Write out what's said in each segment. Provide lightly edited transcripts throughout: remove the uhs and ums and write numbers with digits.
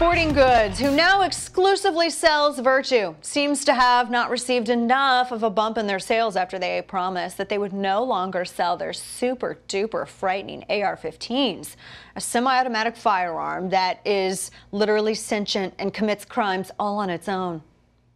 Sporting Goods, who now exclusively sells Virtue, seems to have not received enough of a bump in their sales after they promised that they would no longer sell their super duper frightening AR-15s, a semi-automatic firearm that is literally sentient and commits crimes all on its own.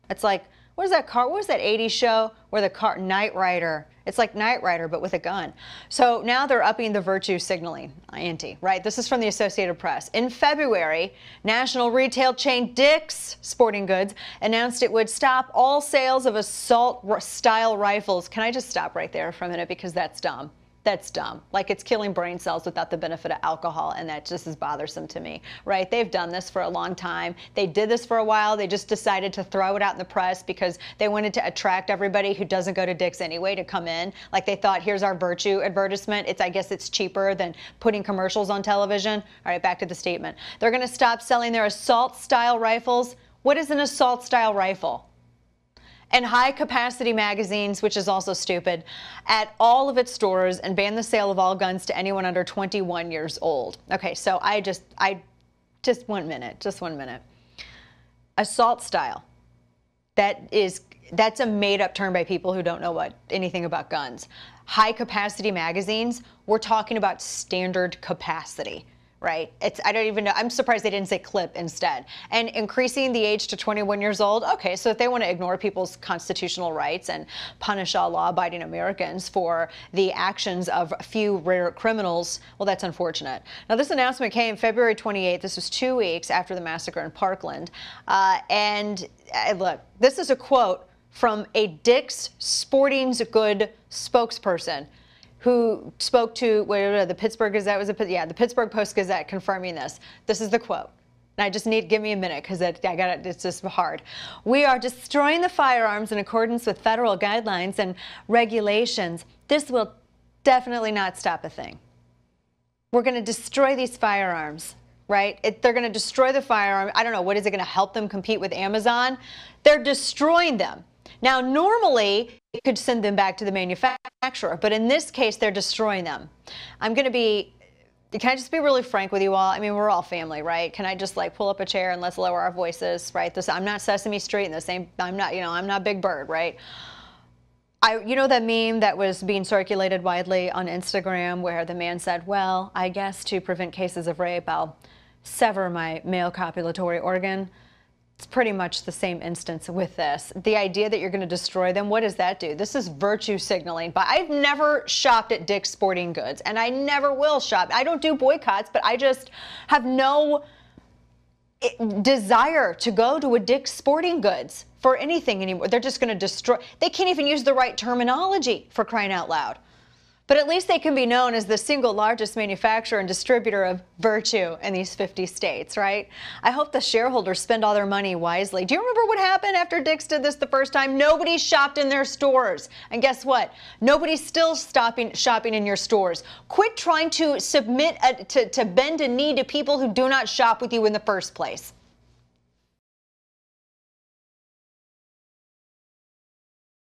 It's like, what is that car? What was that 80s show where the car, Knight Rider? It's like Knight Rider, but with a gun. So now they're upping the virtue signaling ante, right? This is from the Associated Press. In February, national retail chain Dick's Sporting Goods announced it would stop all sales of assault-style rifles. Can I just stop right there for a minute, because that's dumb. That's dumb. Like, it's killing brain cells without the benefit of alcohol, and that just is bothersome to me, right? They've done this for a long time. They did this for a while. They just decided to throw it out in the press because they wanted to attract everybody who doesn't go to Dick's anyway to come in. Like, they thought, here's our Virtue advertisement. I guess it's cheaper than putting commercials on television. All right, back to the statement. They're going to stop selling their assault-style rifles. What is an assault-style rifle? And high-capacity magazines, which is also stupid, at all of its stores, and ban the sale of all guns to anyone under 21 years old. Okay, so just 1 minute. Assault style. That's a made-up term by people who don't know anything about guns. High-capacity magazines, we're talking about standard capacity. Right? I don't even know. I'm surprised they didn't say clip instead. And increasing the age to 21 years old. Okay, so if they want to ignore people's constitutional rights and punish all law-abiding Americans for the actions of a few rare criminals, well, that's unfortunate. Now, this announcement came February 28th. This was 2 weeks after the massacre in Parkland. Look, this is a quote from a Dick's Sporting Goods spokesperson who spoke to the Pittsburgh Gazette, the Pittsburgh Post-Gazette, confirming this. This is the quote. And I just give me a minute, because it's just hard. We are destroying the firearms in accordance with federal guidelines and regulations. This will definitely not stop a thing. We're going to destroy these firearms, right? They're going to destroy the firearm. I don't know, what is it going to help them compete with Amazon? They're destroying them. Now, normally, it could send them back to the manufacturer, but in this case, they're destroying them. Can I just be really frank with you all? I mean, we're all family, right? Can I just pull up a chair and let's lower our voices, right? I'm not Sesame Street I'm not Big Bird, right? You know that meme that was being circulated widely on Instagram where the man said, well, I guess to prevent cases of rape, I'll sever my male copulatory organ. It's pretty much the same instance with this. The idea that you're going to destroy them, what does that do? This is virtue signaling. But I've never shopped at Dick's Sporting Goods, and I never will shop. I don't do boycotts, but I just have no desire to go to a Dick's Sporting Goods for anything anymore. They're just going to destroy. They can't even use the right terminology, for crying out loud. But at least they can be known as the single largest manufacturer and distributor of Virtue in these 50 states, right? I hope the shareholders spend all their money wisely. Do you remember what happened after Dick's did this the first time? Nobody shopped in their stores. And guess what? Nobody's still shopping in your stores. Quit trying to to bend a knee to people who do not shop with you in the first place.